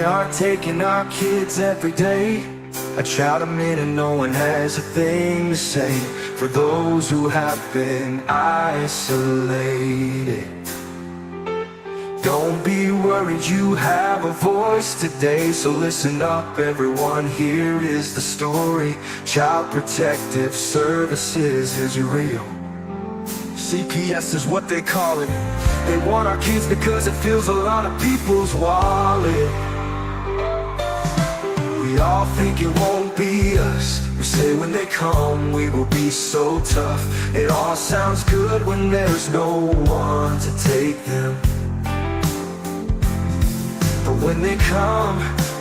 are taking our kids every day. I shout them in and no one has a thing to say. For those who have been isolated, don't be worried, you have a voice today. So listen up everyone, here is the story. Child Protective Services is real. CPS is what they call it. They want our kids because it fills a lot of people's wallet. We all think it won't be us. We say when they come we will be so tough. It all sounds good when there's no one to take them. But when they come,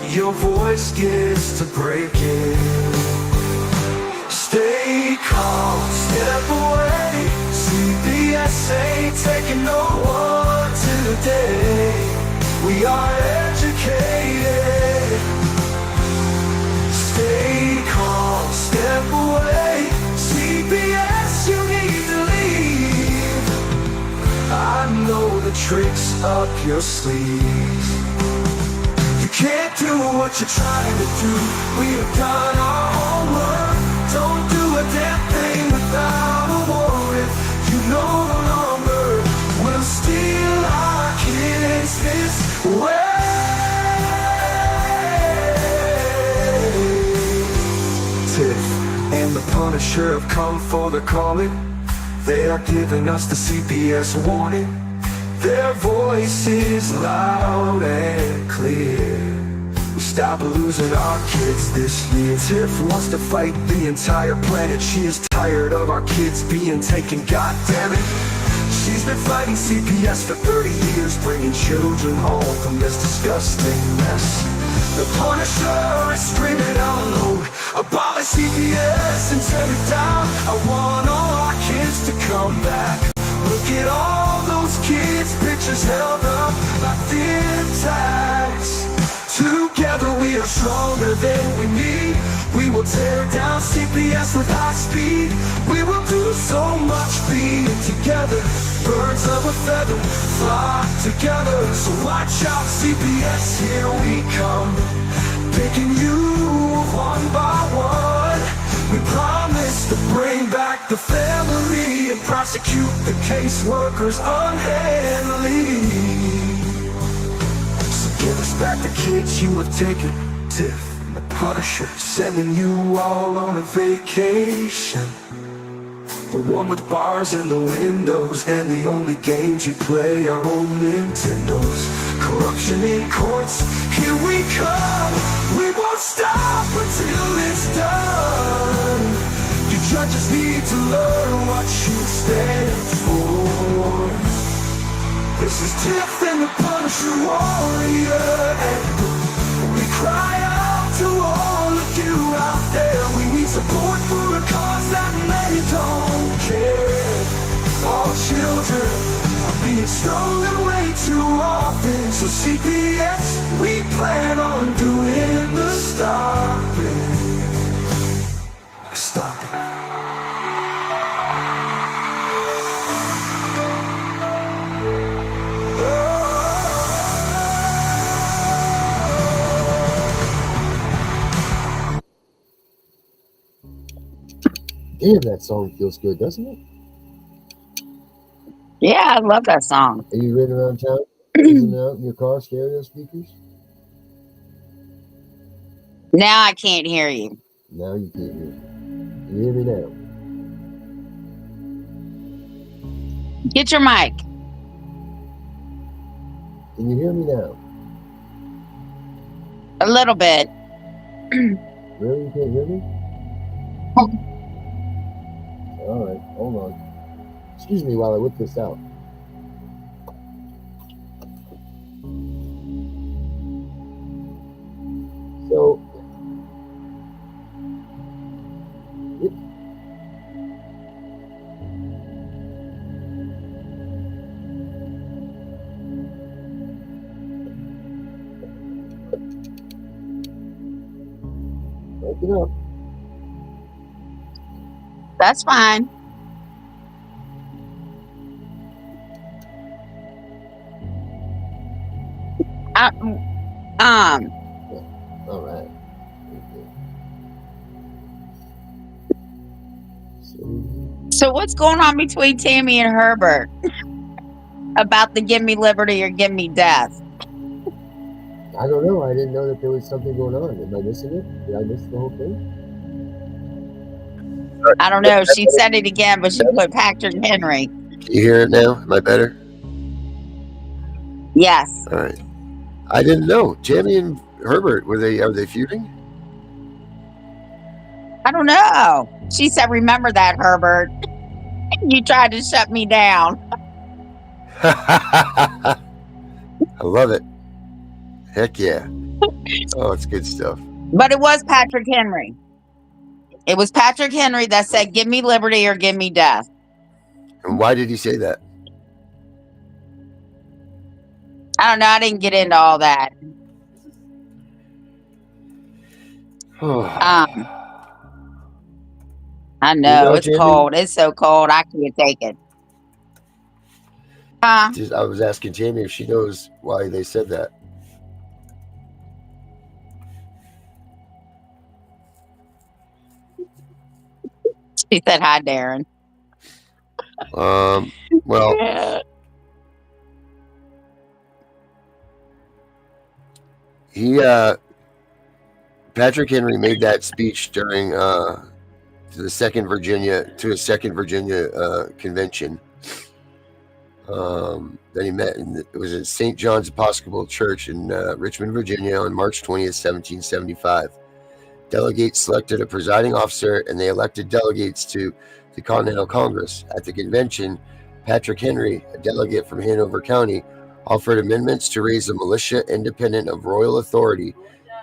your voice gets to breaking. Stay calm, step away. CPS ain't taking no one today. We are educated. Stay calm, step away. CPS, you need to leave. I know the tricks up your sleeve. You can't do what you're trying to do. We have done our homework. Don't do a damn thing without a warrant. You know the number. We'll steal our kids this way. Tiff and the Punisher have come for the calling. They are giving us the CPS warning. Their voice is loud and clear. We stop losing our kids this year. Tiff wants to fight the entire planet. She is tired of our kids being taken, goddammit. She's been fighting CPS for 30 years, bringing children home from this disgusting mess. The Punisher is screaming out loud, abolish CPS and tear it down. I want all our kids to come back. Look at all those kids' pictures held up like thin tags. Together we are stronger than we need. We will tear down CPS with high speed. We will do so much being together. Birds of a feather flock together. So watch out CPS, here we come. Picking you one by one. We promise to bring back the family and prosecute the caseworkers unhandily. So give us back the kids you have taken. Tiff and the Punisher sending you all on a vacation. The one with bars in the windows and the only games you play are on Nintendos. Corruption in courts, here we come. We won't stop until it's done. You judges need to learn what you stand for. This is Tiff and the Punisher warrior, and we cry out to all of you out there. We need support for a cause that many don't care. All children are being stolen way too often. So CPS, we plan on doing the stopping. Stop it. Damn, that song feels good, doesn't it? Yeah, I love that song. Are you riding around town, listening out in your car stereo speakers? Now I can't hear you. Now you can't hear me. Can you hear me now? Get your mic. Can you hear me now? A little bit. Really? You can't hear me? All right, hold on. Excuse me while I whip this out. So, break it up. That's fine. Um, All right. so what's going on between Tammy and Herbert about the give me liberty or give me death? I don't know. I didn't know that there was something going on. Am I missing it? Did I miss the whole thing? I don't know. She said it again, but she put Patrick Henry. Can you hear it now? Am I better? Yes. All right. I didn't know. Tammy and Herbert, are they feuding? I don't know. She said, remember that, Herbert. You tried to shut me down. I love it. Heck yeah. Oh, it's good stuff. But it was Patrick Henry. It was Patrick Henry that said, give me liberty or give me death. And why did he say that? I don't know. I didn't get into all that. I know, it's Jamie? cold. It's so cold. I can't take it. Huh? I was asking Jamie if she knows why they said that. She said, hi, Darren. Well, Patrick Henry made that speech during to a second Virginia convention. That he met it was at St. John's Episcopal Church in Richmond, Virginia on March 20th, 1775. Delegates selected a presiding officer and they elected delegates to the Continental Congress. At the convention, Patrick Henry, a delegate from Hanover County, offered amendments to raise a militia independent of royal authority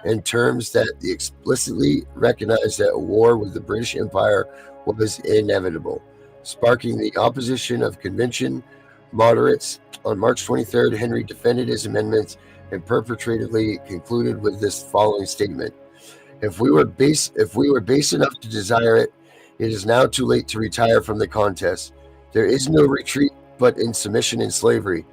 in terms that explicitly recognized that a war with the British Empire was inevitable, sparking the opposition of convention moderates. On March 23rd, Henry defended his amendments and perpetratively concluded with this following statement: If we were base enough to desire it, it is now too late to retire from the contest. There is no retreat but in submission and slavery.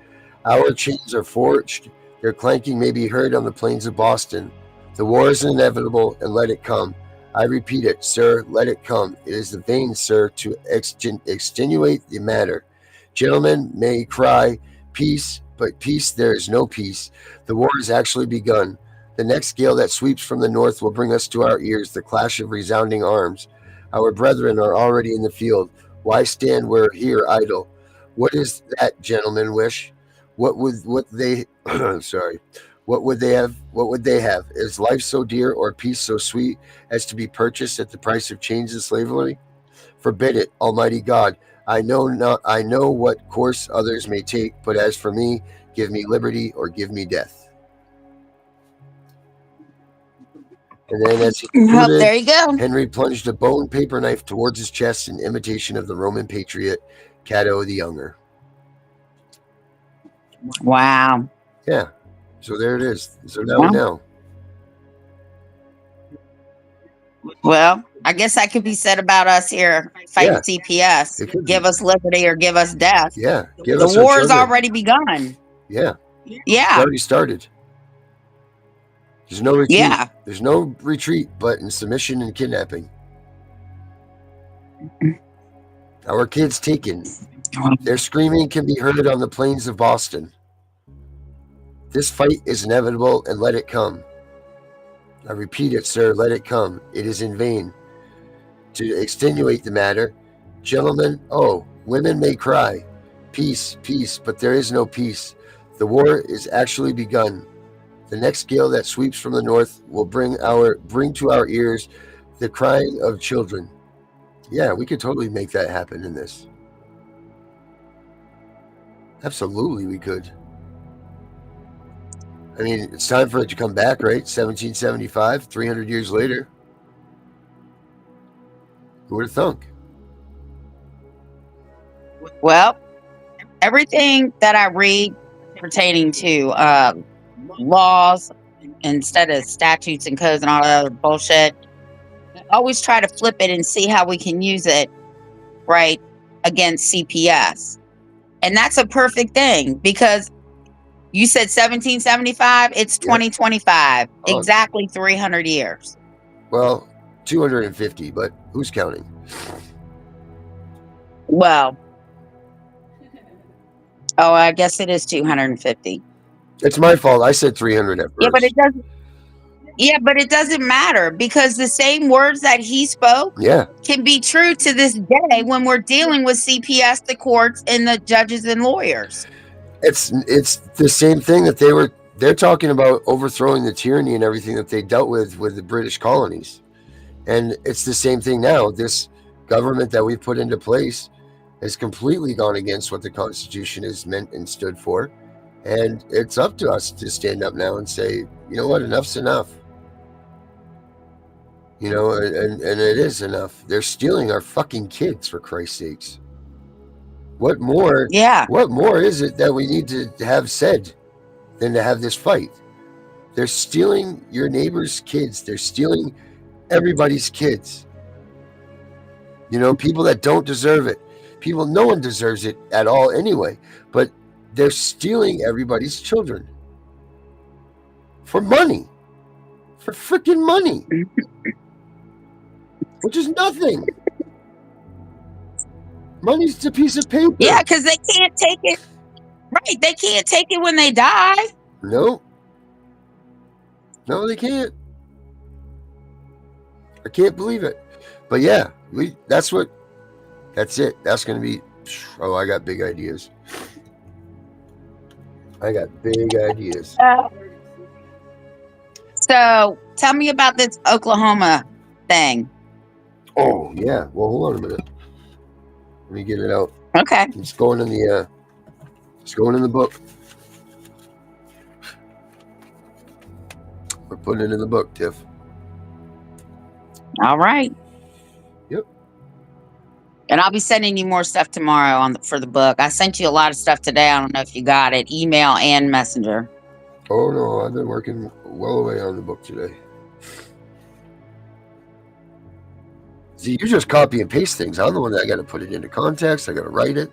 Our chains are forged, their clanking may be heard on the plains of Boston. The war is inevitable, and let it come. I repeat it, sir, let it come. It is in vain, sir, to extenuate the matter. Gentlemen may cry, peace, but peace, there is no peace. The war has actually begun. The next gale that sweeps from the north will bring us to our ears the clash of resounding arms. Our brethren are already in the field. Why stand we here idle? What is that, gentlemen, wish? What would they sorry. What would they have? What would they have? Is life so dear or peace so sweet as to be purchased at the price of chains and slavery? Forbid it, Almighty God. I know what course others may take, but as for me, give me liberty or give me death. And then as he concluded, there you go. Henry plunged a bone paper knife towards his chest in imitation of the Roman patriot Cato the Younger. Wow. Yeah. So there it is. So now we know. Well, I guess that could be said about us here fighting CPS. Give us liberty or give us death. Yeah. The war has already begun. Yeah. Yeah. It's already started. There's no retreat. Yeah. There's no retreat but in submission and kidnapping. Our kids taken. Their screaming can be heard on the plains of Boston. This fight is inevitable, and let it come. I repeat it, sir, let it come. It is in vain. To extenuate the matter, gentlemen, women may cry, peace, peace, but there is no peace. The war is actually begun. The next gale that sweeps from the north will bring to our ears the crying of children. Yeah, we could totally make that happen in this. Absolutely, we could. I mean, it's time for it to come back, right? 1775, 300 years later. Who would have thunk? Well, everything that I read pertaining to laws instead of statutes and codes and all that other bullshit, I always try to flip it and see how we can use it, right, against CPS. And that's a perfect thing because You said 1775. It's 2025. Oh. Exactly 300 years. Well, 250, but who's counting? Well, oh, I guess it is 250. It's my fault. I said 300 at first. Yeah, but it doesn't. Yeah, but it doesn't matter because the same words that he spoke can be true to this day when we're dealing with CPS, the courts, and the judges and lawyers. It's the same thing that they're talking about, overthrowing the tyranny and everything that they dealt with the British colonies. And it's the same thing now. This government that we put into place has completely gone against what the Constitution has meant and stood for. And it's up to us to stand up now and say, you know what, enough's enough. You know, and it is enough. They're stealing our fucking kids, for Christ's sakes. What more? Yeah. What more is it that we need to have said than to have this fight? They're stealing your neighbor's kids. They're stealing everybody's kids. You know, people that don't deserve it. No one deserves it at all anyway. But they're stealing everybody's children. For money. For freaking money. Which is nothing. Money's a piece of paper. Yeah, because they can't take it. Right. They can't take it when they die. No, they can't. I can't believe it. But yeah, that's it. That's going to be, oh, I got big ideas. So tell me about this Oklahoma thing. Oh, yeah. Well, hold on a minute. Let me get it out. Okay. It's going in the book. We're putting it in the book, Tiff. All right. Yep. And I'll be sending you more stuff tomorrow for the book. I sent you a lot of stuff today. I don't know if you got it, email and messenger. Oh no, I've been working well away on the book today. See, you just copy and paste things. I'm the one that got to put it into context. I got to write it.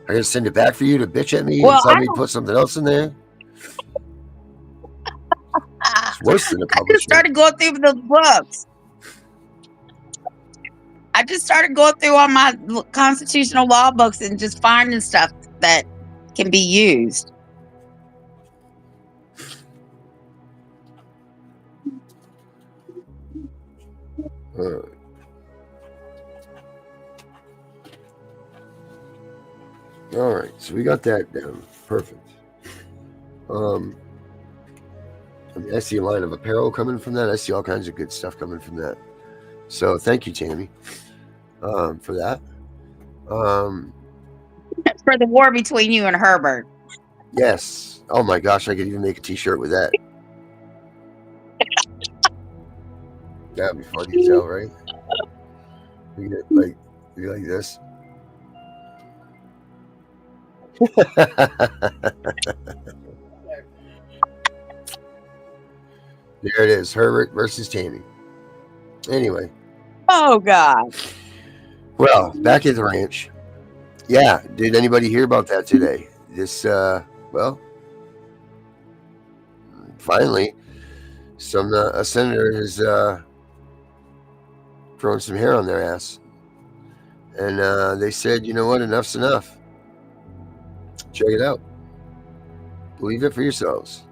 I got to send it back for you to bitch at me and tell me to put something else in there. It's worse than a publisher. I just started going through the books. I just started going through all my constitutional law books and just finding stuff that can be used. All right, so we got that down. Perfect. I see a line of apparel coming from that. I see all kinds of good stuff coming from that. So thank you, Tammy, for that. For the war between you and Herbert. Yes. Oh my gosh, I could even make a t-shirt with that. That'd be funny as hell, right? We get like this. There it is, Herbert versus Tammy. Anyway. Oh God. Well, back at the ranch. Yeah, did anybody hear about that today? This, finally, a senator has grown some hair on their ass, and they said, you know what, enough's enough. Check it out. Believe it for yourselves.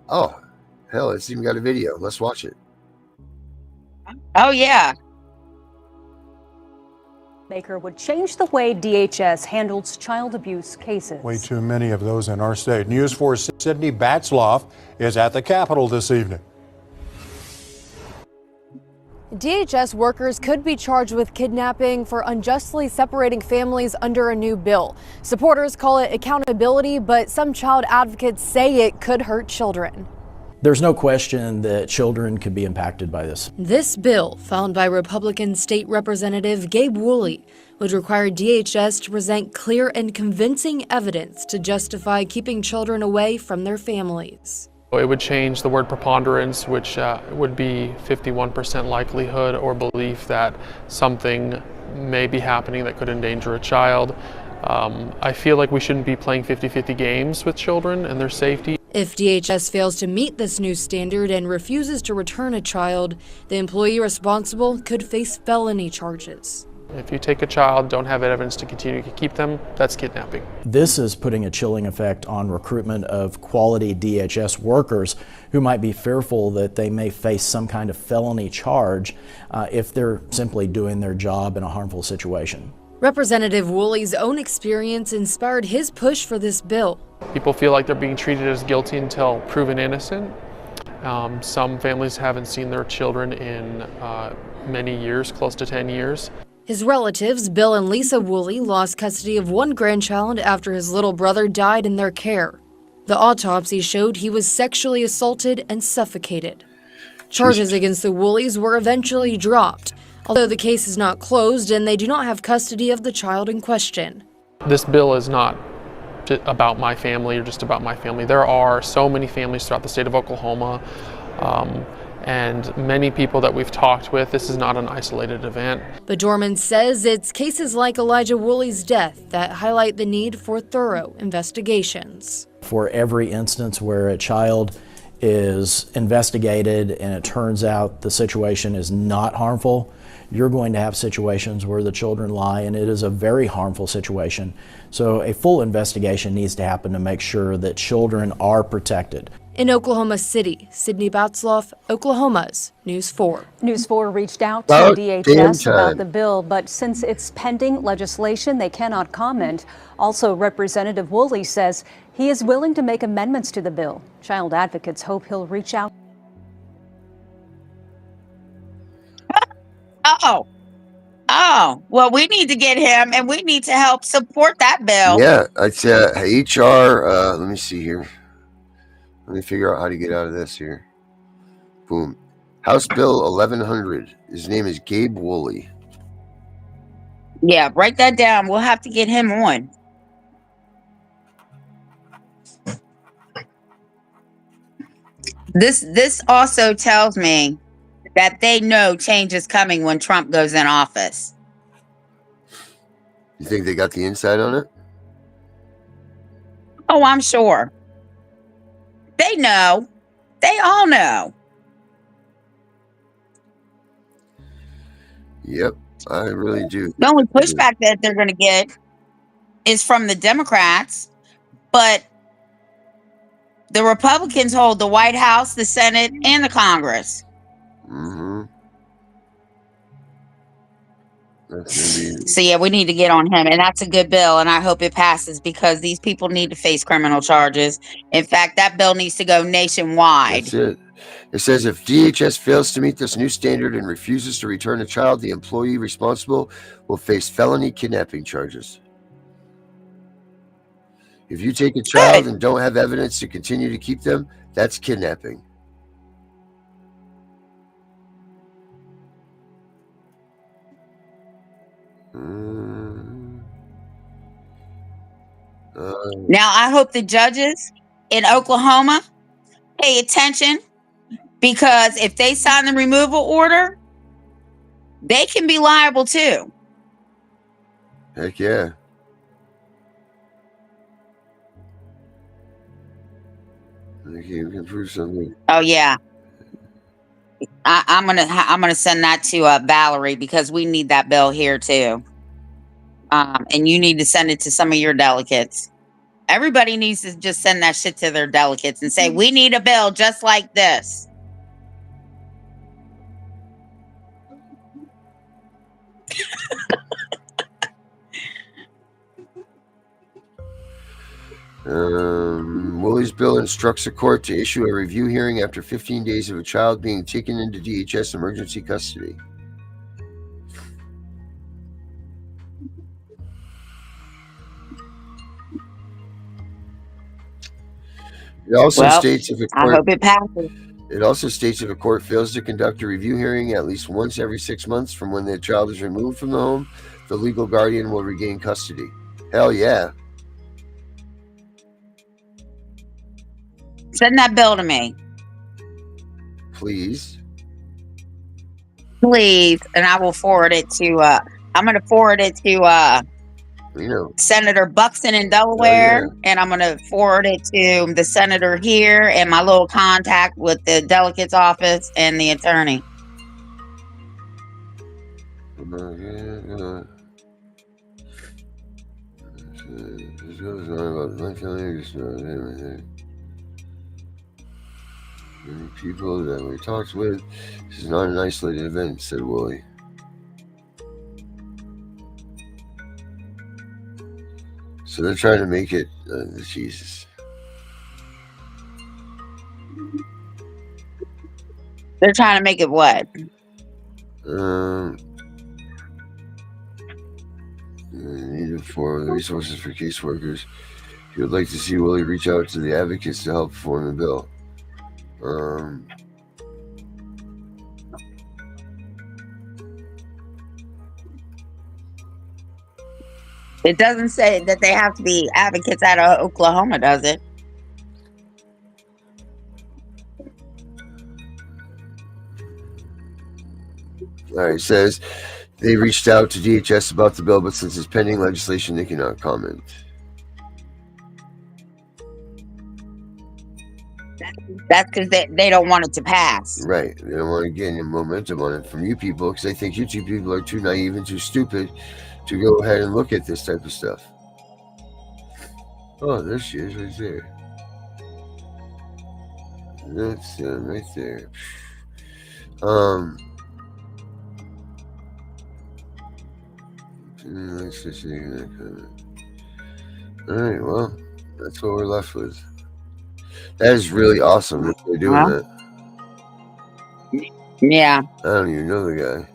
Oh, hell, it's even got a video. Let's watch it. Oh, yeah. Baker would change the way DHS handles child abuse cases. Way too many of those in our state. News 4's Sydney Batzloff is at the Capitol this evening. DHS workers could be charged with kidnapping for unjustly separating families under a new bill. Supporters call it accountability, but some child advocates say it could hurt children. There's no question that children could be impacted by this. This bill, filed by Republican State Representative Gabe Woolley, would require DHS to present clear and convincing evidence to justify keeping children away from their families. It would change the word preponderance, which would be 51% likelihood or belief that something may be happening that could endanger a child, I feel like we shouldn't be playing 50-50 games with children and their safety. If DHS fails to meet this new standard and refuses to return a child, the employee responsible could face felony charges. If you take a child, don't have evidence to continue to keep them, that's kidnapping. This is putting a chilling effect on recruitment of quality DHS workers who might be fearful that they may face some kind of felony charge if they're simply doing their job in a harmful situation. Representative Woolley's own experience inspired his push for this bill. People feel like they're being treated as guilty until proven innocent. Some families haven't seen their children in many years, close to 10 years. His relatives, Bill and Lisa Woolley, lost custody of one grandchild after his little brother died in their care. The autopsy showed he was sexually assaulted and suffocated. Charges against the Woolleys were eventually dropped, although the case is not closed and they do not have custody of the child in question. This bill is not about my family or just about my family. There are so many families throughout the state of Oklahoma, and many people that we've talked with. This is not an isolated event. But Dorman says it's cases like Elijah Woolley's death that highlight the need for thorough investigations. For every instance where a child is investigated and it turns out the situation is not harmful, you're going to have situations where the children lie and it is a very harmful situation. So a full investigation needs to happen to make sure that children are protected. In Oklahoma City, Sydney Batzloff, Oklahoma's News 4. News 4 reached out to About DHS damn time. about the bill, but since it's pending legislation, they cannot comment. Also, Representative Woolley says he is willing to make amendments to the bill. Child advocates hope he'll reach out. Well, we need to get him, and we need to help support that bill. Yeah, it's HR. Let me see here. Let me figure out how to get out of this here. Boom. House Bill 1100. His name is Gabe Woolley. Yeah, write that down. We'll have to get him on. This also tells me that they know change is coming when Trump goes in office. You think they got the inside on it? Oh, I'm sure. They know. They all know. Yep, I really do. The only pushback that they're going to get is from the Democrats, but the Republicans hold the White House, the Senate, and the Congress. Mm-hmm. That's gonna be... So yeah, we need to get on him, and that's a good bill, and I hope it passes because these people need to face criminal charges. In fact, that bill needs to go nationwide. That's it. It says if DHS fails to meet this new standard and refuses to return a child, the employee responsible will face felony kidnapping charges. If you take a child and don't have evidence to continue to keep them, that's kidnapping. Now, I hope the judges in Oklahoma pay attention, because if they sign the removal order, they can be liable too. Heck yeah. You can prove something. Oh yeah, I'm gonna send that to Valerie, because we need that bill here too. And you need to send it to some of your delegates. Everybody needs to just send that shit to their delegates and say, we need a bill just like this. Woolley's bill instructs a court to issue a review hearing after 15 days of a child being taken into DHS emergency custody. It also states if a court, I hope it passes. It also states if a court fails to conduct a review hearing at least once every 6 months from when the child is removed from the home, the legal guardian will regain custody. Hell yeah. Send that bill to me, Please. please, and I will forward it to. I'm going to forward it to Senator Buxton in Delaware, and I'm going to forward it to the senator here and my little contact with the delegate's office and the attorney. Many people that we talked with, this is not an isolated event, said Woolley. So they're trying to make it, Jesus. They're trying to make it what? Needed for resources for caseworkers. He would like to see Willie reach out to the advocates to help form the bill. It doesn't say that they have to be advocates out of Oklahoma, does it? All right, it says they reached out to DHS about the bill, but since it's pending legislation, they cannot comment. That's because they don't want it to pass. Right. They don't want to get any momentum on it from you people because they think you two people are too naive and too stupid to go ahead and look at this type of stuff. Oh, there she is right there. That's right there. Alright, well, that's what we're left with. That is really awesome that they're doing that. Yeah. I don't even know the guy.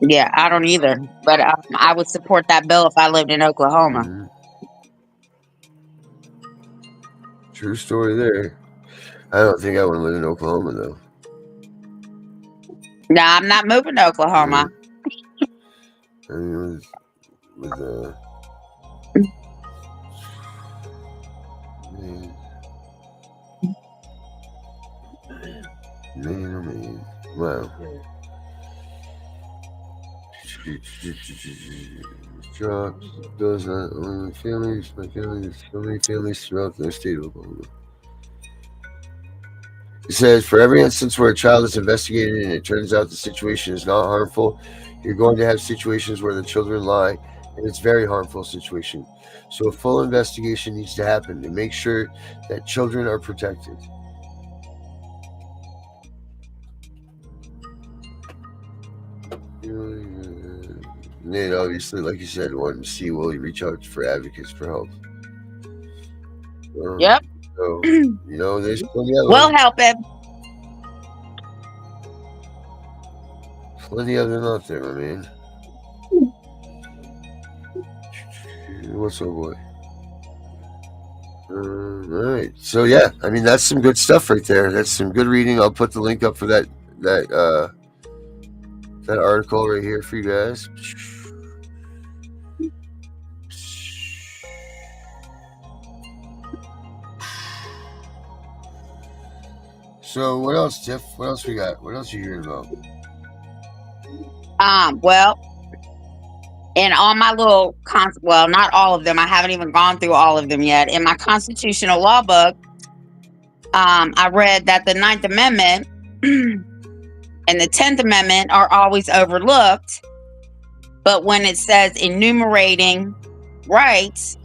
Yeah, I don't either. But I would support that bill if I lived in Oklahoma. Mm-hmm. True story there. I don't think I want to live in Oklahoma, though. No, I'm not moving to Oklahoma. I mean, man. Wow. Drops, does not only families, my family, so many families throughout the state of Oklahoma. It says, for every instance where a child is investigated and it turns out the situation is not harmful, you're going to have situations where the children lie, and it's a very harmful situation. So a full investigation needs to happen to make sure that children are protected. Nate, obviously, like you said, wanted to see Willie reach out for advocates for help. Yep. So, there's plenty of them. We'll help him. Plenty of them out there, my man. What's up, boy? All right. So yeah, I mean that's some good stuff right there. That's some good reading. I'll put the link up for that article right here for you guys. So what else, Tiff? What else we got? What else are you hearing about? Well, and on my little well, not all of them. I haven't even gone through all of them yet. In my constitutional law book, I read that the 9th Amendment and the 10th Amendment are always overlooked. But when it says enumerating rights,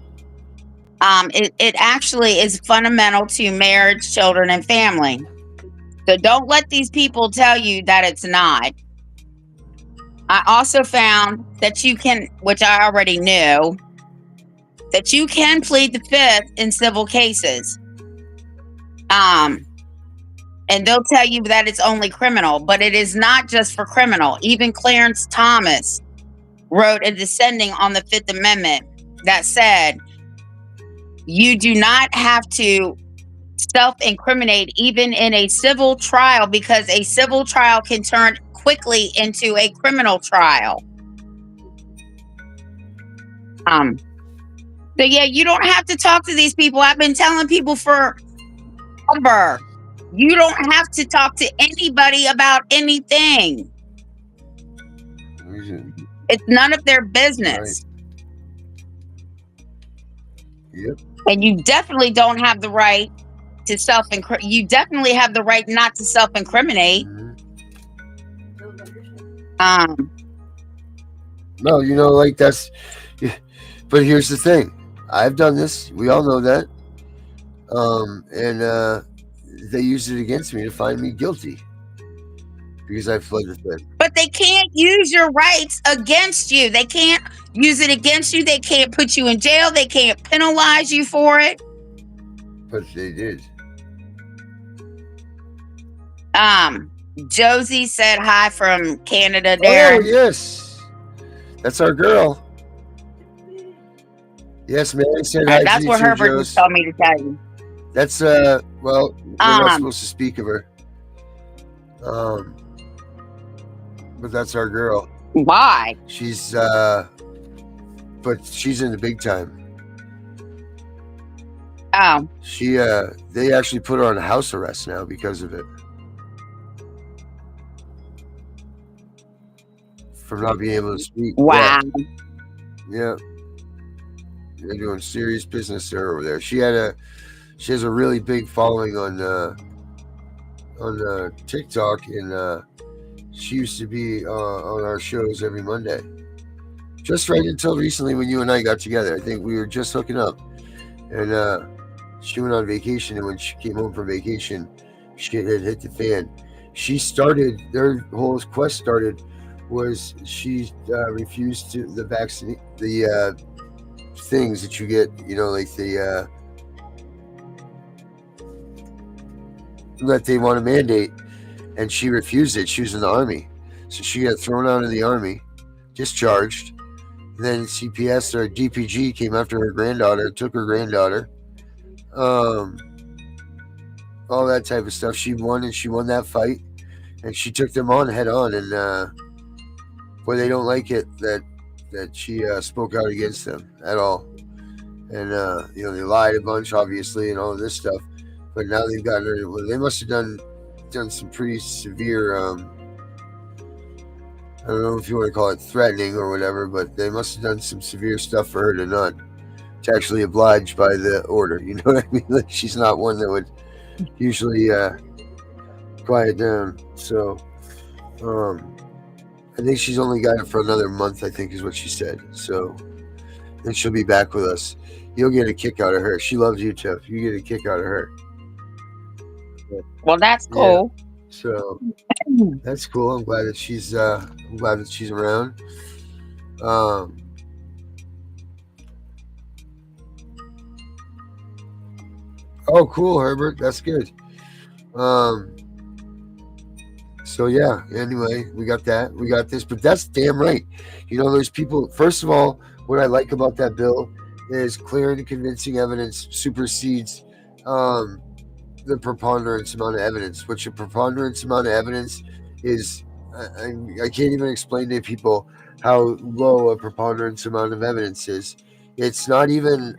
it actually is fundamental to marriage, children, and family. So don't let these people tell you that it's not. I also found that you can, which I already knew, that you can plead the fifth in civil cases. And they'll tell you that it's only criminal, but it is not just for criminal. Even Clarence Thomas wrote a dissenting on the Fifth Amendment that said, you do not have to self-incriminate even in a civil trial, because a civil trial can turn quickly into a criminal trial. So yeah, you don't have to talk to these people. I've been telling people forever, you don't have to talk to anybody about anything. It's none of their business. Yep. And you definitely don't have the right to you definitely have the right not to self-incriminate. No, you know, like that's. But here's the thing: I've done this. We all know that. And they used it against me to find me guilty because I fled the Fed. But they can't use your rights against you. They can't use it against you. They can't put you in jail. They can't penalize you for it. But they did. Josie said hi from Canada there. Oh, yes. That's our girl. Yes, Mary said hi. That's what Herbert just told me to tell you. That's, well, we're not supposed to speak of her. But that's our girl. Why? She's, but she's in the big time. Oh. They actually put her on house arrest now because of it. For not being able to speak. Wow. Yeah. They're doing serious business there over there. She has a really big following on TikTok, and she used to be on our shows every Monday. Just right until recently when you and I got together. I think we were just hooking up. And she went on vacation, and when she came home from vacation, shit had hit the fan. Their whole quest started was she refused to the vaccine, the things that you get, you know, like the that they want to mandate, and she refused it. She was in the Army, so she got thrown out of the Army, discharged. And then CPS or DPG came after her granddaughter, took her granddaughter, all that type of stuff. She won, and she won that fight, and she took them on head on. And boy, they don't like it that she spoke out against them at all. And you know, they lied a bunch, obviously, and all of this stuff. But now they've gotten her. Well, they must have done some pretty severe. I don't know if you want to call it threatening or whatever, but they must have done some severe stuff for her to actually oblige by the order. You know what I mean? Like, she's not one that would usually quiet down. So I think she's only got it for another month, I think is what she said. So then she'll be back with us. You'll get a kick out of her. She loves you, Tiff. You get a kick out of her. Well, that's cool. Yeah. So that's cool. I'm glad that she's around. Oh, cool, Herbert. That's good. So yeah, anyway, we got that. We got this, but that's damn right. You know, there's people, first of all, what I like about that bill is clear and convincing evidence supersedes the preponderance amount of evidence, which a preponderance amount of evidence is, I can't even explain to people how low a preponderance amount of evidence is. It's not even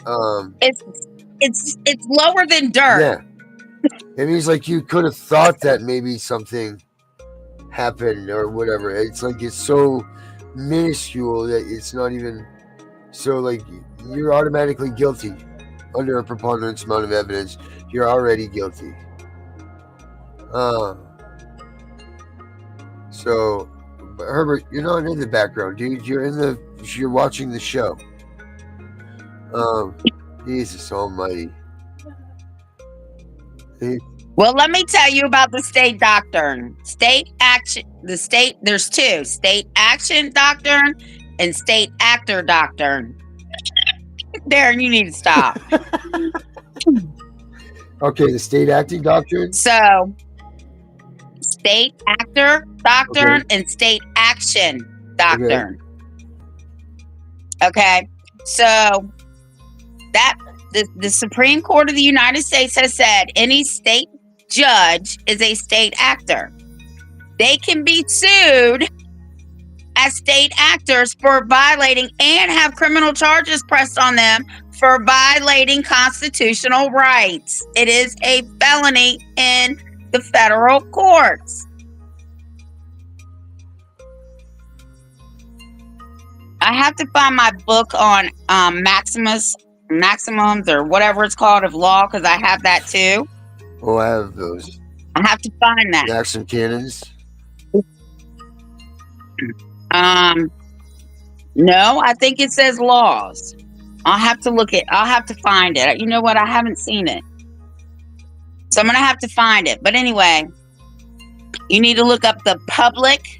it's lower than dirt. Yeah. It means like you could have thought that maybe something happened or whatever. It's like it's so minuscule that it's not even, so like you're automatically guilty under a preponderance amount of evidence. You're already guilty. So Herbert, you're not in the background, dude. You're watching the show. Jesus almighty. Well, let me tell you about the state doctrine. State action, there's two: state action doctrine and state actor doctrine. Darren, you need to stop. Okay, the state acting doctrine. So, state actor doctrine and state action doctrine. Okay. So that the Supreme Court of the United States has said any state judge is a state actor. They can be sued as state actors for violating and have criminal charges pressed on them for violating constitutional rights. It is a felony in the federal courts. I have to find my book on maximums or whatever it's called of law because I have that too. Oh, I have those. I have to find that. Maxim Cannons. No, I think it says laws. I'll have to find it. You know what? I haven't seen it. So I'm going to have to find it. But anyway, you need to look up the public.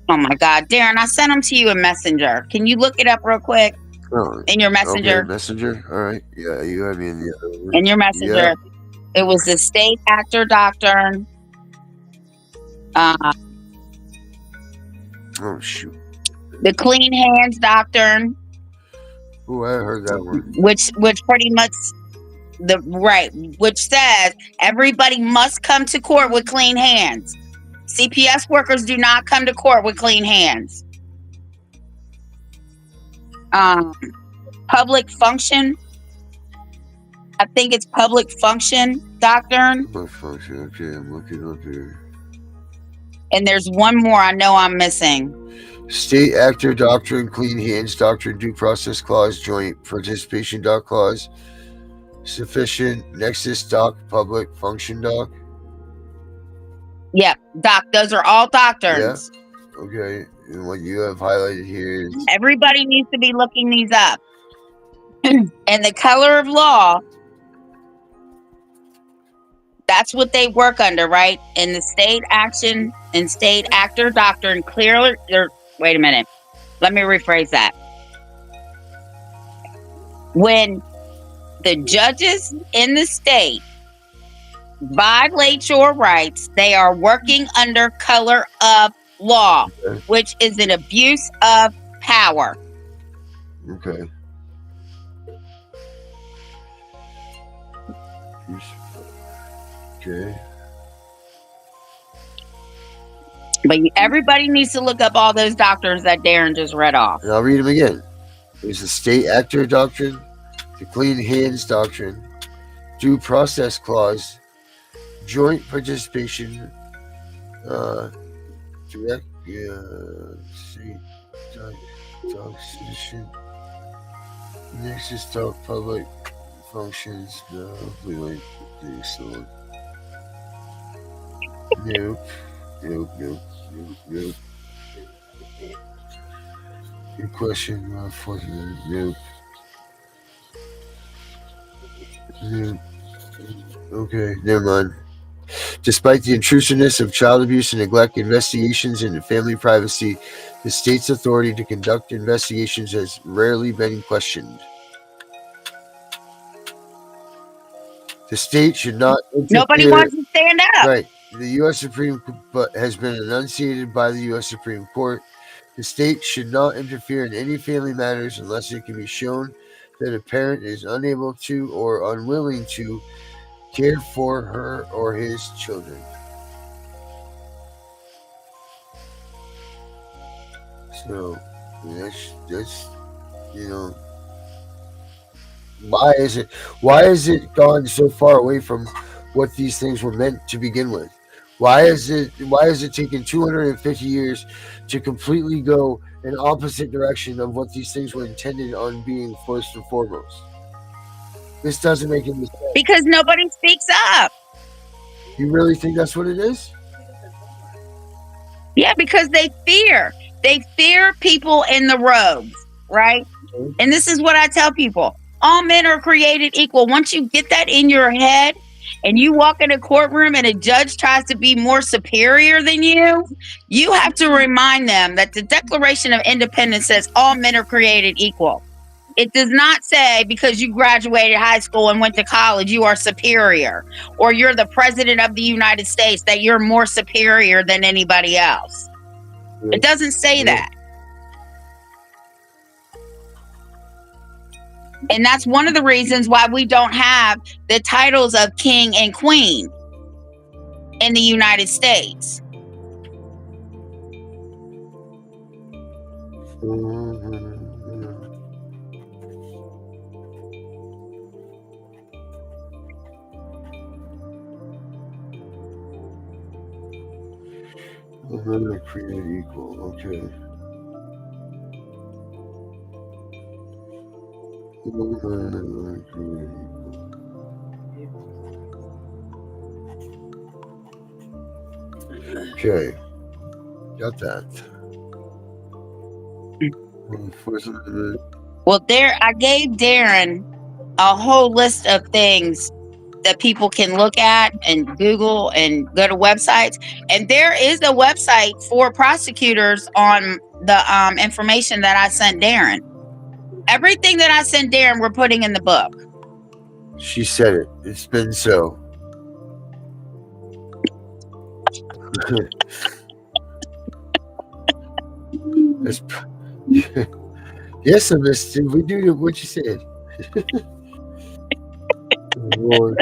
Oh my God, Darren, I sent them to you in Messenger. Can you look it up real quick Oh, in your Messenger? okay, Messenger. All right. Yeah, you have me in the other one. In your Messenger. Yeah. It was the state actor doctrine. Oh shoot. The clean hands doctrine, Oh, I heard that one. which pretty much which says everybody must come to court with clean hands. CPS workers do not come to court with clean hands. Public function. I think it's public function doctrine. Public function. Okay, I'm looking up here. And there's one more I know I'm missing. State actor doctrine, clean hands doctrine, due process clause, joint participation doc clause, sufficient nexus doc, public function doc. Yep, those are all doctrines. Yeah. Okay. And what you have highlighted here is Everybody needs to be looking these up. And the color of law, that's what they work under, right? In the state action and state actor doctrine, clearly, wait a minute. Let me rephrase that. When the judges in the state violate your rights, they are working under color of law, okay. which is an abuse of power. Okay. Okay. But everybody needs to look up all those doctrines that Darren just read off. And I'll read them again. There's the state actor doctrine, the clean hands doctrine, due process clause, joint participation, direct, state doc citizen, nexus doc, public functions, no, we like this one. Nope. Good question. Nope. Okay, never mind. Despite the intrusiveness of child abuse and neglect investigations into family privacy, the state's authority to conduct investigations has rarely been questioned. The state should not interfere. Nobody wants to stand up. Right. The U.S. Supreme Court has been enunciated by the U.S. Supreme Court. The state should not interfere in any family matters unless it can be shown that a parent is unable to or unwilling to care for her or his children. So that's why is it gone so far away from what these things were meant to begin with? Why is it taking 250 years to completely go in opposite direction of what these things were intended on being first and foremost? This doesn't make any sense. Because nobody speaks up. You really think that's what it is? Yeah, because they fear. They fear people in the robes, right? Okay. And this is what I tell people. All men are created equal. Once you get that in your head and you walk in a courtroom and a judge tries to be more superior than you have to remind them that the Declaration of Independence says all men are created equal. It does not say because you graduated high school and went to college, you are superior, or you're the president of the United States, that you're more superior than anybody else. It doesn't say that. And that's one of the reasons why we don't have the titles of king and queen in the United States. Men are created equal. Okay. Men are created equal. Okay. Got that. Well, I gave Darren a whole list of things that people can look at and Google and go to websites. And there is a website for prosecutors on the information that I sent Darren. Everything that I sent Darren, we're putting in the book. She said it. It's been so. Yes, I missed it. We do what you said. Lord.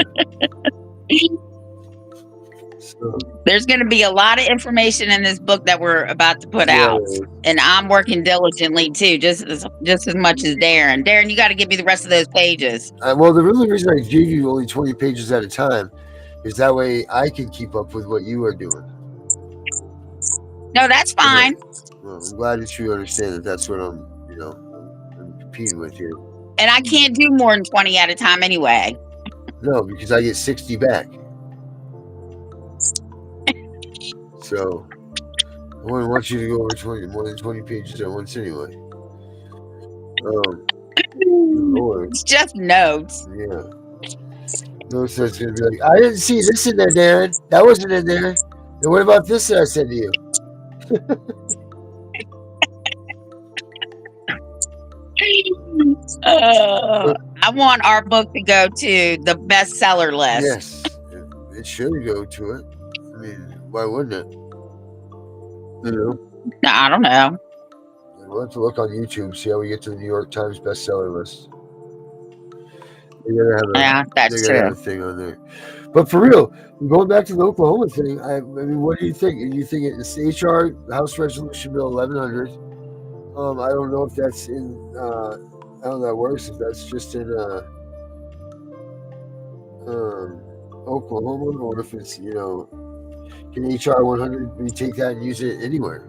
So, there's going to be a lot of information in this book that we're about to put out, and I'm working diligently too, just as much as Darren. Darren, you got to give me the rest of those pages. Well, the really reason I gave you only 20 pages at a time is that way I can keep up with what you are doing. No, that's fine. Okay. Well, I'm glad that you understand that that's what I'm competing with here. And I can't do more than 20 at a time anyway. No, because I get 60 back. So I wouldn't want you to go over more than 20 pages at once anyway. Lord. It's just notes. Yeah. Notes that's going to be like, I didn't see this in there, Darren. That wasn't in there. And what about this that I said to you? I want our book to go to the bestseller list. Yes, it should go to it. I mean, why wouldn't it? No, I don't know. We'll have to look on YouTube, see how we get to the New York Times bestseller list. They're gonna have a thing on there. But for real, going back to the Oklahoma thing, I mean, what do you think? Do you think it's HR House Resolution Bill 1100? I don't know if that's in. I don't know how that works. If that's just in Oklahoma, or if it's can HR 100 we take that and use it anywhere?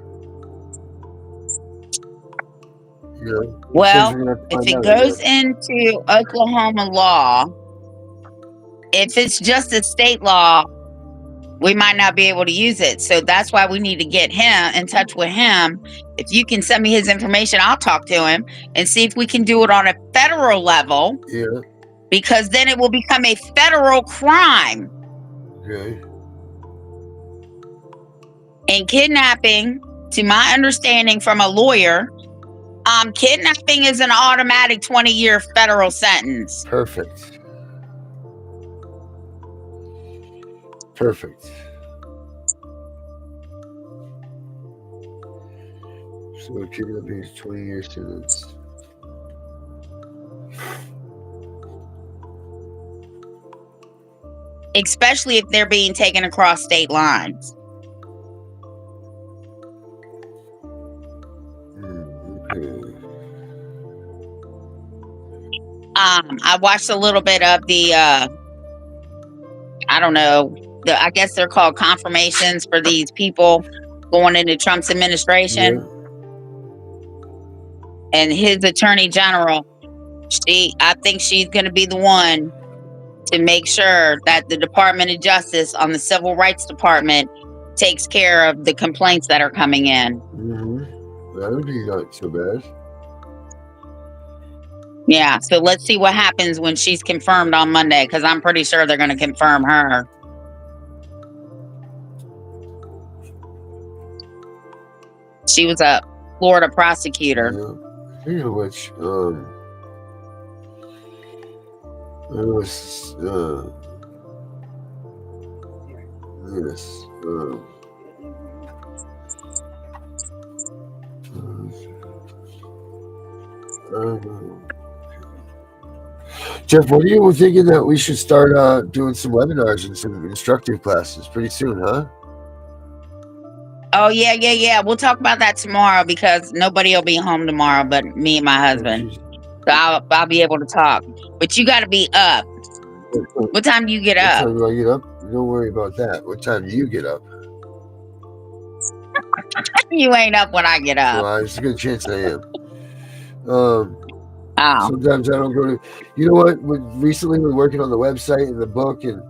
Well, if it goes into Oklahoma law, if it's just a state law, we might not be able to use it. So that's why we need to get him in touch with him. If you can send me his information, I'll talk to him and see if we can do it on a federal level. Yeah. Because then it will become a federal crime. Okay. And kidnapping, to my understanding from a lawyer, kidnapping is an automatic 20-year federal sentence. Perfect. So kidnapping is 20-year sentence. Especially if they're being taken across state lines. I watched a little bit of the I don't know, I guess they're called confirmations for these people going into Trump's administration. Yeah. And his attorney general, I think she's going to be the one to make sure that the Department of Justice on the Civil Rights Department takes care of the complaints that are coming in. Mm-hmm. That would be not so bad. Yeah, so let's see what happens when she's confirmed on Monday, because I'm pretty sure they're going to confirm her. She was a Florida prosecutor. Yeah. Speaking of which, I was Jeff, what are you thinking that we should start doing some webinars and some instructive classes pretty soon, huh? Oh, yeah. We'll talk about that tomorrow because nobody will be home tomorrow but me and my husband. So I'll be able to talk. But you got to be up. What time do you get up? What time do I get up? Don't worry about that. What time do you get up? You ain't up when I get up. Well, there's a good chance I am. Oh, Sometimes I don't go to. You know what? Recently, we're working on the website and the book, and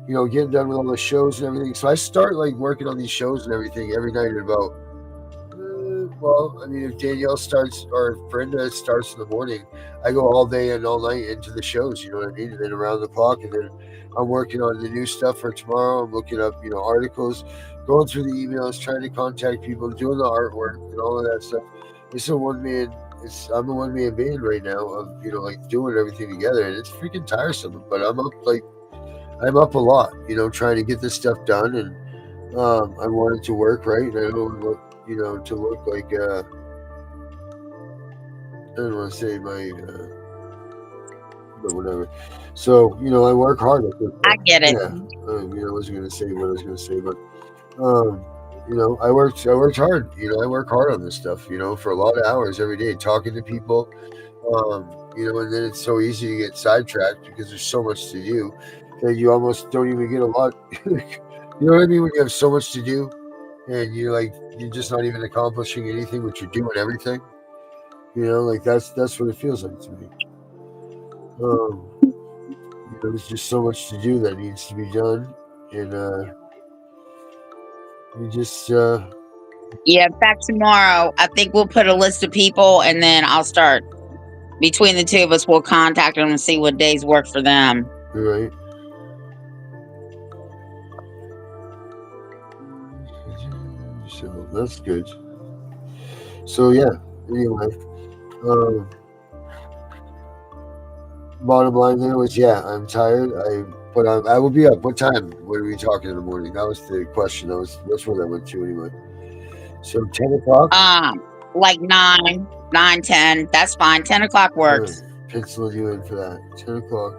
getting done with all the shows and everything. So I start like working on these shows and everything every night at about. Well, I mean, if Danielle starts or if Brenda starts in the morning, I go all day and all night into the shows. You know what I mean? And then around the clock, and then I'm working on the new stuff for tomorrow. I'm looking up, articles, going through the emails, trying to contact people, doing the artwork and all of that stuff. It's a one man. I'm a one man band right now of like doing everything together, and it's freaking tiresome. But I'm up a lot, trying to get this stuff done, and I want it to work right, and I don't want to look like I don't want to say but whatever. So I work hard at this. I get it. Yeah, I wasn't going to say what I was going to say, but I worked hard. I work hard on this stuff. For a lot of hours every day, talking to people. And then it's so easy to get sidetracked because there's so much to do that you almost don't even get a lot. You know what I mean? When you have so much to do, and you're just not even accomplishing anything, but you're doing everything. That's what it feels like to me. There's just so much to do that needs to be done, and we just. Yeah, in fact, tomorrow I think we'll put a list of people, and then I'll start. Between the two of us, we'll contact them and see what days work for them. Right. So that's good. So yeah. Anyway, bottom line there was I'm tired. But I will be up. What time? What are we talking in the morning? That was the question. That's where that went to anyway. So 10 o'clock. Like 9, 10. That's fine. 10 o'clock works. Pencil you in for that. 10 o'clock.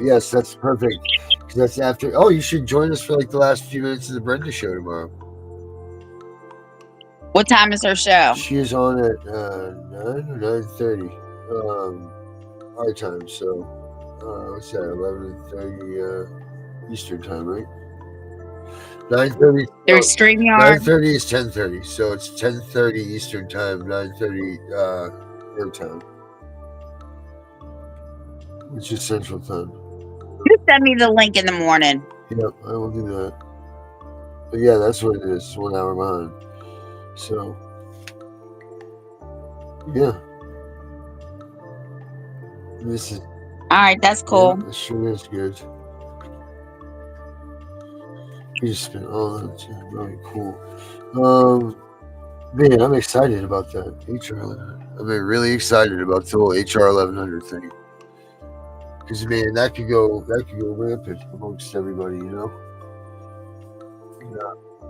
Yes, that's perfect. Because that's after. Oh, you should join us for the last few minutes of the Brenda show tomorrow. What time is her show? She is on at 9 or 9:30 our time. So what's that? 11:30 Eastern time, right? 9:30. They're StreamYard. 9:30 is 10:30, so it's 10:30 Eastern time, 9:30 their time, which is Central time. You send me the link in the morning. Yep, I will do that. But yeah, that's what it is. 1 hour behind. So yeah, this is all right. That's cool. Yeah, it sure is good. We just spent all that. Very cool. Man, I'm excited about that HR 1100. I'm really excited about the whole HR 1100 thing. Because man, that could go rampant amongst everybody.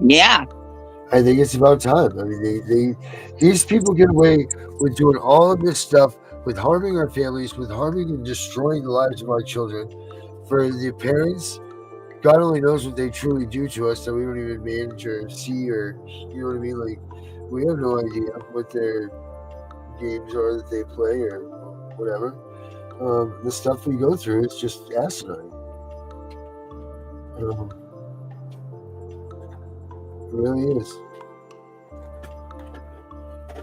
Yeah. I think it's about time. I mean, these people get away with doing all of this stuff, with harming our families, with harming and destroying the lives of our children. For the parents, God only knows what they truly do to us that we don't even manage or see, or you know what I mean. We have no idea what their games are that they play or whatever. The stuff we go through is just asinine. It really is.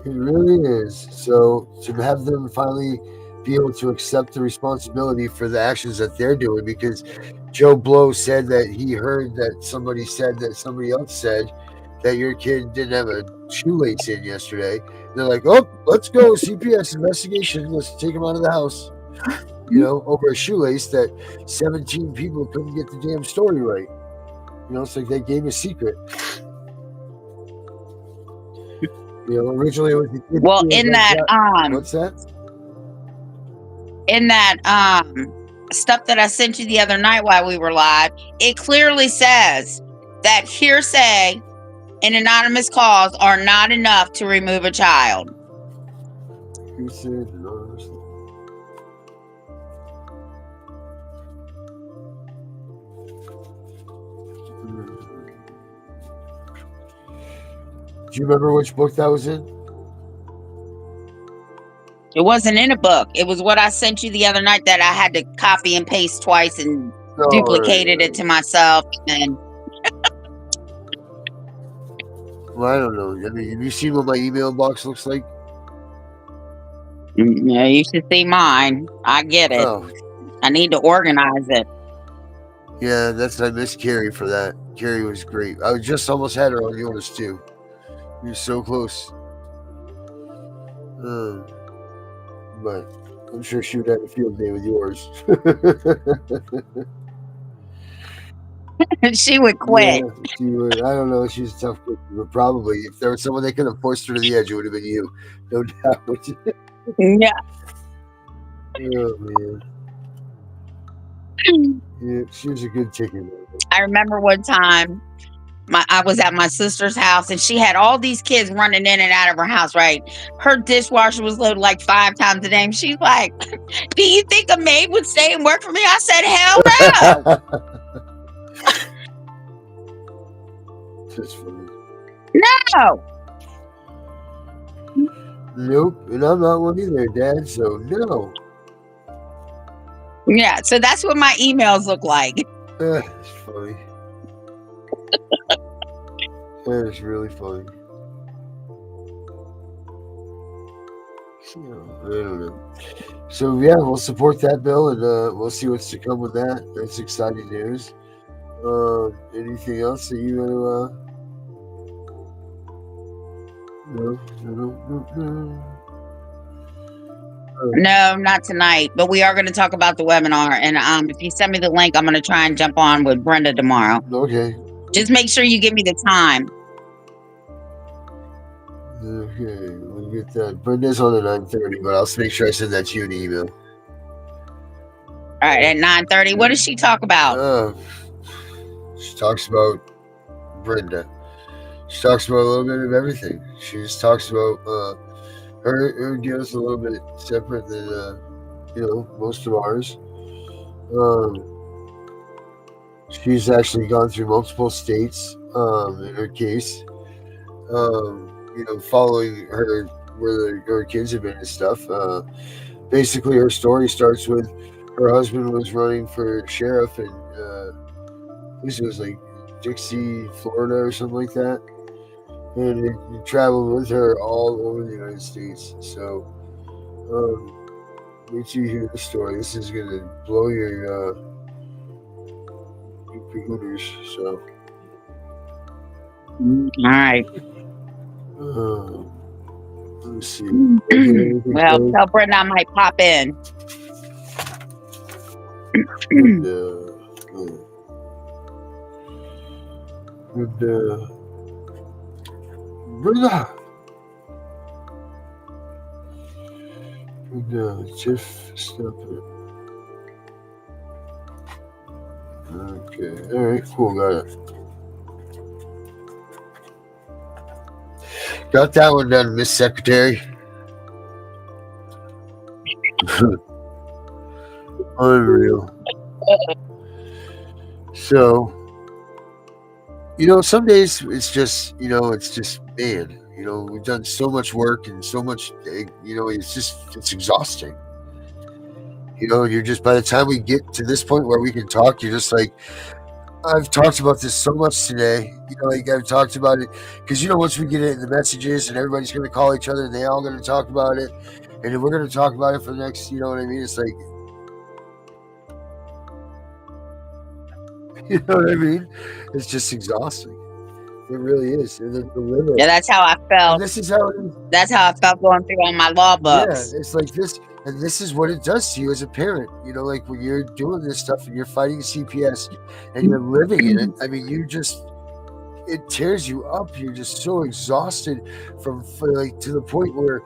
It really is. So to have them finally be able to accept the responsibility for the actions that they're doing, because Joe Blow said that he heard that somebody said that somebody else said that your kid didn't have a shoelace in yesterday. And they're like, oh, let's go CPS investigation. Let's take him out of the house. Over a shoelace that 17 people couldn't get the damn story right. It's like they gave a secret. Originally it was the kid. Well, in that what's that? In that stuff that I sent you the other night while we were live, it clearly says that hearsay and anonymous calls are not enough to remove a child. Hearsay and anonymous. Do you remember which book that was in? It wasn't in a book. It was what I sent you the other night that I had to copy and paste twice and duplicated it to myself. And Well, I don't know. I mean, have you seen what my email box looks like? Yeah, you should see mine. I get it. Oh, I need to organize it. yeah, I miss Carrie for that. Carrie was great. I just almost had her on yours too. You're so close. But I'm sure she would have a field day with yours. She would quit. Yeah, she would. I don't know. She's a tough cookie, but probably if there was someone that could have forced her to the edge, it would have been you, no doubt. Yeah. Oh man. Yeah, she was a good chicken. I remember one time I was at my sister's house and she had all these kids running in and out of her house, right? Her dishwasher was loaded like 5 times a day. And she's like, do you think a maid would stay and work for me? I said, hell no. That's funny. No. Nope, and I'm not one either, Dad. So no. Yeah, so that's what my emails look like. It's funny. That is really funny. I don't know. So yeah, we'll support that bill, and we'll see what's to come with that. That's exciting news. Anything else that you want to? No. No, not tonight. But we are going to talk about the webinar. And if you send me the link, I'm going to try and jump on with Brenda tomorrow. Okay. Just make sure you give me the time. Okay, we'll get that. Brenda's on at 9:30, but I'll make sure I send that to you in the email. All right, at 9:30. What does she talk about? She talks about Brenda. She talks about a little bit of everything. She just talks about her deal's a little bit separate than most of ours. She's actually gone through multiple states in her case. Following her where her kids have been and stuff. Basically, her story starts with her husband was running for sheriff in I guess it was like Dixie, Florida, or something like that. And he traveled with her all over the United States. So, wait till you hear the story. This is gonna blow your computers. So, all right. Let's see. Well, tell Brenda I might pop in. Brenda. Tiff, stop it. Okay. All right. Cool. Got it. Got that one done, Miss Secretary. Unreal. So, some days it's just, man, we've done so much work and so much, it's exhausting. You're just, by the time we get to this point where we can talk, you're just like, I've talked about this so much today. I've talked about it because, once we get it in the messages and everybody's going to call each other and they all going to talk about it. And then we're going to talk about it for the next, you know what I mean? It's like, you know what I mean? It's just exhausting. It really is. And then the limit. Yeah, that's how I felt. And this is how it is. That's how I felt going through all my law books. Yeah, it's like this. And this is what it does to you as a parent. Like when you're doing this stuff and you're fighting CPS and you're living in it. I mean, it tears you up. You're just so exhausted to the point where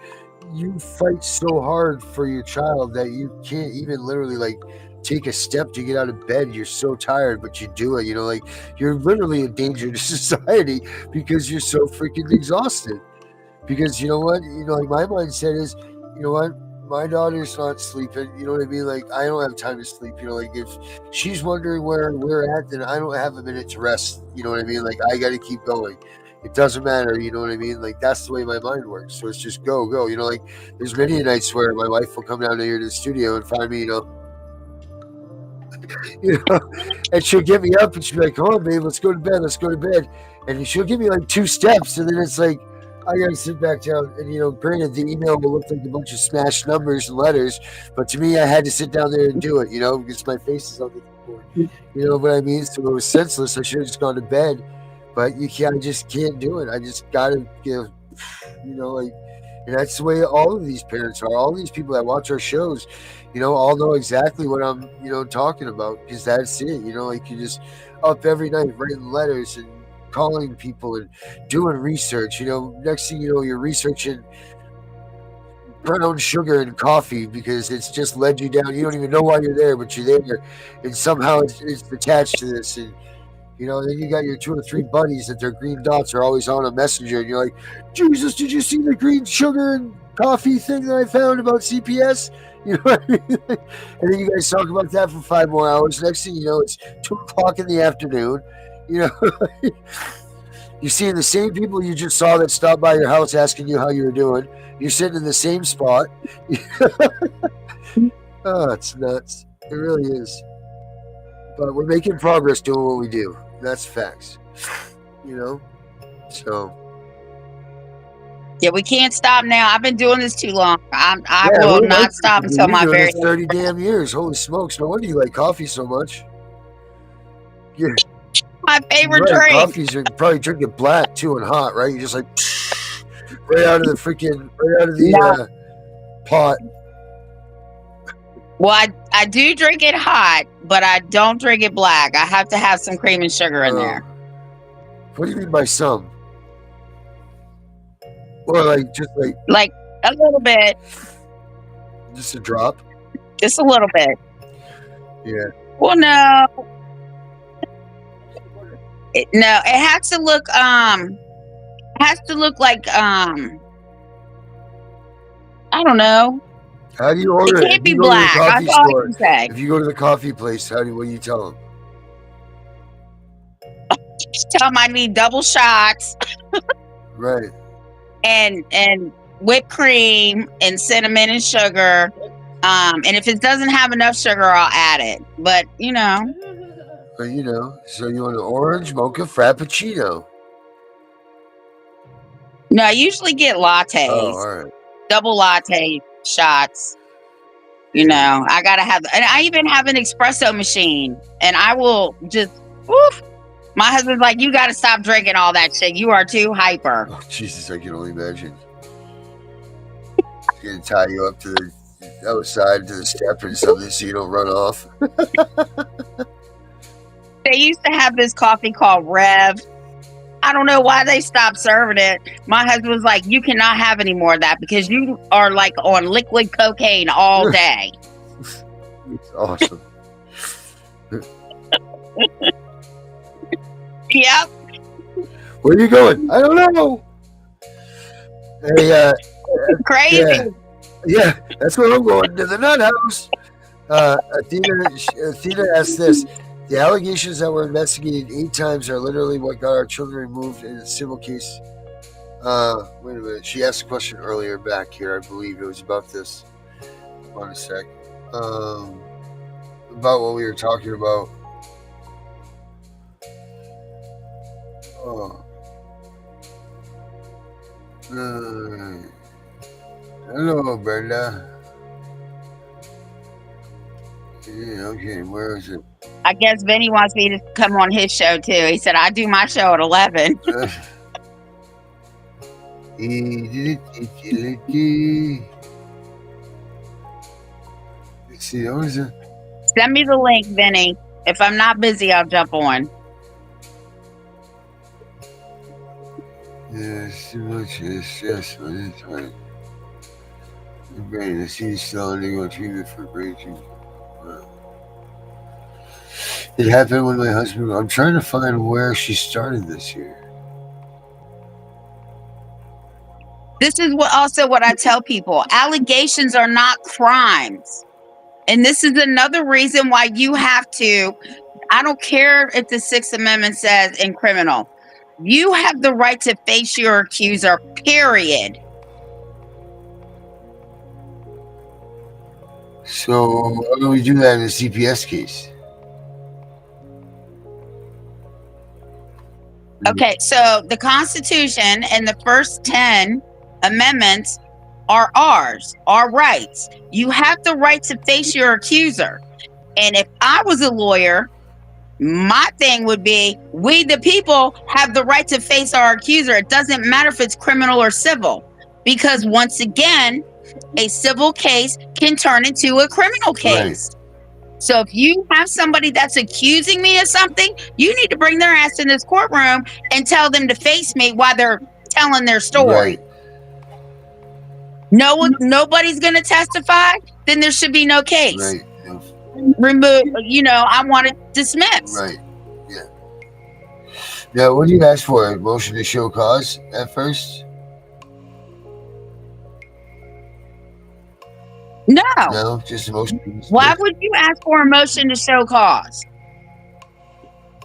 you fight so hard for your child that you can't even literally take a step to get out of bed. You're so tired, but you do it. You're literally a danger to society because you're so freaking exhausted. Because you know what? My mindset is, my daughter's not sleeping. You know what I mean? I don't have time to sleep. If she's wondering where we're at, then I don't have a minute to rest. You know what I mean? I got to keep going. It doesn't matter. You know what I mean? That's the way my mind works. So it's just go. There's many nights where my wife will come down here to the studio and find me, you know, and she'll get me up and she'll be like, come on, babe, let's go to bed, and she'll give me like 2 steps, and then it's like I gotta sit back down. And granted, the email will look like a bunch of smashed numbers and letters, but to me, I had to sit down there and do it, because my face is on the keyboard. You know what I mean? So it was senseless. I should have just gone to bed, but you can't. I just can't do it. I just gotta give, like. And that's the way all of these parents are. All these people that watch our shows, all know exactly what I'm, talking about, because that's it. Like you're just up every night writing letters and calling people and doing research. Next thing you know, you're researching brown sugar and coffee because it's just led you down. You don't even know why you're there, but you're there, and somehow it's attached to this. And then you got your 2 or 3 buddies that their green dots are always on a messenger, and you're like, Jesus, did you see the green sugar and coffee thing that I found about CPS? You know what I mean? And then you guys talk about that for 5 more hours. Next thing you know, it's 2 o'clock in the afternoon. You're seeing the same people you just saw that stopped by your house asking you how you were doing. You're sitting in the same spot. Oh, it's nuts. It really is. But we're making progress doing what we do. That's facts. So. Yeah, we can't stop now. I've been doing this too long. I will not stop until my very 30 damn years. Holy smokes! No wonder you like coffee so much. Yeah, my favorite drink. Coffee's you probably drink it black too and hot, right? You just like right out of the pot. Well, I do drink it hot, but I don't drink it black. I have to have some cream and sugar in there. What do you mean by some? Or like a little bit. Just a drop? Just a little bit. Yeah. Well, no. It has to look like I don't know. How do you order it? It can't be black. That's all I can say. If you go to the coffee place, what do you tell them? Just tell them I need double shots. Right. And whipped cream and cinnamon and sugar. And if it doesn't have enough sugar, I'll add it. But so you want an orange mocha frappuccino? No, I usually get lattes. Oh, all right. Double latte shots. I gotta have, and I even have an espresso machine, and I will just. Woof. My husband's like, you gotta stop drinking all that shit. You are too hyper. Oh, Jesus, I can only imagine. He's gonna tie you up to the outside to the step or something so you don't run off. They used to have this coffee called Rev. I don't know why they stopped serving it. My husband was like, you cannot have any more of that because you are like on liquid cocaine all day. It's awesome. Yep. Where are you going? I don't know. Hey, crazy. Yeah, that's where I'm going, to the nut house. Athena asked this. The allegations that were investigated 8 times are literally what got our children removed in a civil case. Wait a minute. She asked a question earlier back here. I believe it was about this. Hold on a sec. About what we were talking about. Oh. Hello, Brenda. Yeah, okay, where is it? I guess Vinny wants me to come on his show too. He said I do my show at 11. Let's see, what is it? Send me the link, Vinny. If I'm not busy, I'll jump on. Yes, too much stress on this one. The brain, I see still undergoing treatment for brain tumor. It happened when my husband. I'm trying to find where she started this here. This is what I tell people. Allegations are not crimes. And this is another reason why you have to, I don't care if the 6th Amendment says in criminal, you have the right to face your accuser, period. So how do we do that in a CPS case? Okay, so the Constitution and the first 10 amendments are ours, our rights. You have the right to face your accuser. And if I was a lawyer, my thing would be, we the people have the right to face our accuser. It doesn't matter if it's criminal or civil, because once again, a civil case can turn into a criminal case. So if you have somebody that's accusing me of something, you need to bring their ass in this courtroom and tell them to face me while they're telling their story. Right. Nobody's going to testify, then there should be no case. Right. Remove, I want it dismissed. Right. Yeah. Now, what do you ask for? A motion to show cause at first? No, just a motion. Why would you ask for a motion to show cause?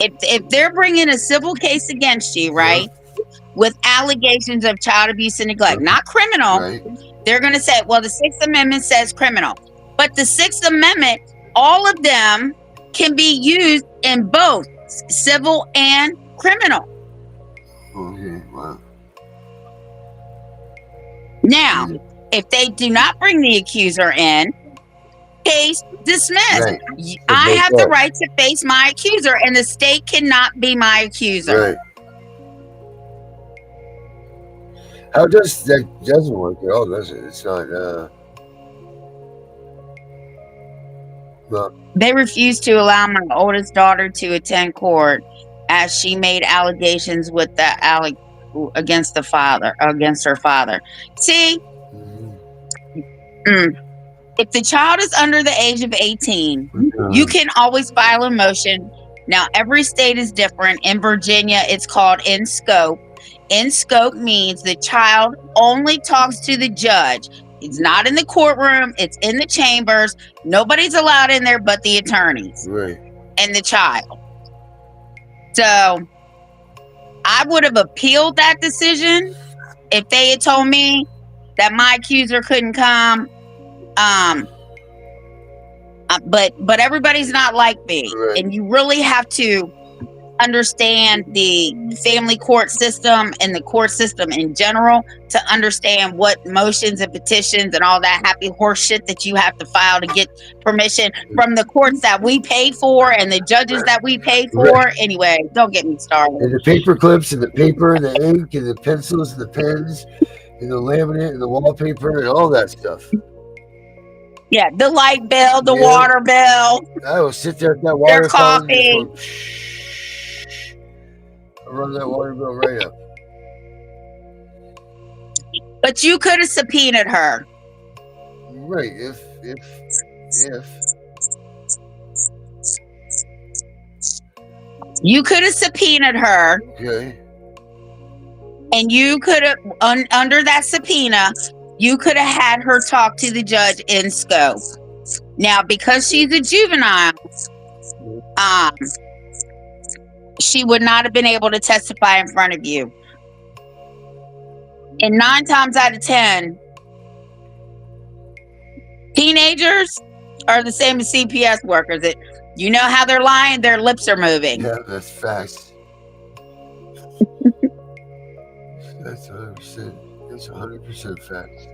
If they're bringing a civil case against you, right, with allegations of child abuse and neglect, not criminal, they're going to say, well, the Sixth Amendment says criminal. But the Sixth Amendment, all of them can be used in both civil and criminal. Okay, wow. Now, if they do not bring the accuser in, case dismissed. Right. I have the right to face my accuser, and the state cannot be my accuser. Right. How does that doesn't work at all, does it? It's not well, they refused to allow my oldest daughter to attend court as she made allegations with against her father. See, if the child is under the age of 18, you can always file a motion. Now, every state is different. In Virginia, it's called in scope. In scope means the child only talks to the judge. It's not in the courtroom. It's in the chambers. Nobody's allowed in there but the attorneys and the child. So I would have appealed that decision if they had told me that my accuser couldn't come. But everybody's not like me, and you really have to understand the family court system and the court system in general to understand what motions and petitions and all that happy horse shit that you have to file to get permission from the courts that we pay for and the judges that we pay for. Anyway, don't get me started. And the paper clips and the paper and the ink and the pencils and the pens and the laminate and the wallpaper and all that stuff. Yeah, the light bill, the water bill. I will sit there at that water their coffee. I'll run that water bill right up. But you could have subpoenaed her. Right, if. You could have subpoenaed her. Okay. And you could have, under that subpoena, you could have had her talk to the judge in scope. Now, because she's a juvenile, she would not have been able to testify in front of you. And 9 times out of 10, teenagers are the same as CPS workers. You know how they're lying, their lips are moving. Yeah, that's facts. That's 100%. That's 100% fact.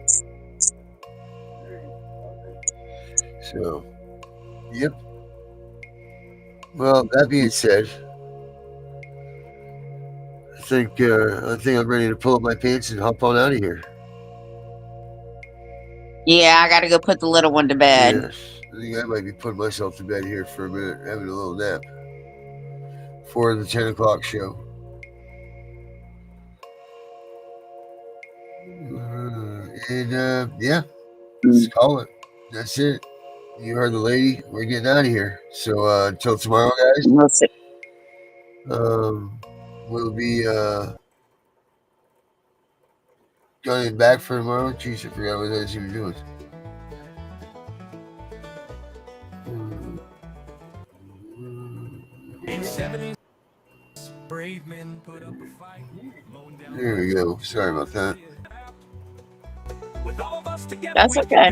So, yep. Well, that being said, I think I'm ready to pull up my pants and hop on out of here. Yeah, I gotta go put the little one to bed. Yes, I think I might be putting myself to bed here for a minute, having a little nap for the 10 o'clock show. Yeah, let's call it. That's it. You heard the lady. We're getting out of here. So until tomorrow, guys. We'll see. We'll be going back for tomorrow. Jeez, I forgot what I was even doing. There we go. Sorry about that. That's okay.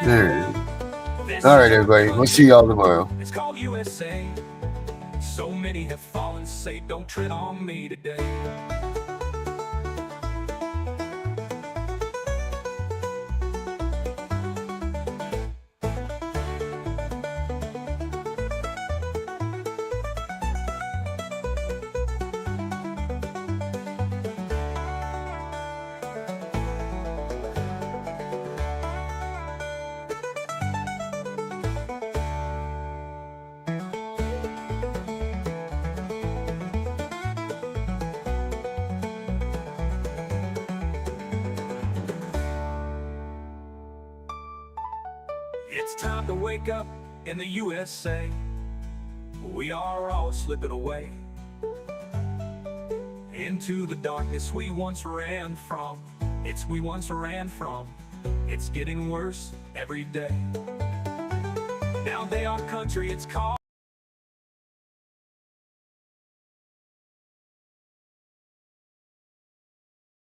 There. All right, everybody. We'll see y'all tomorrow. So many have fallen, say don't tread on me today. It's time to wake up in the USA. We are all slipping away into the darkness we once ran from. It's getting worse every day. Now they are country, it's called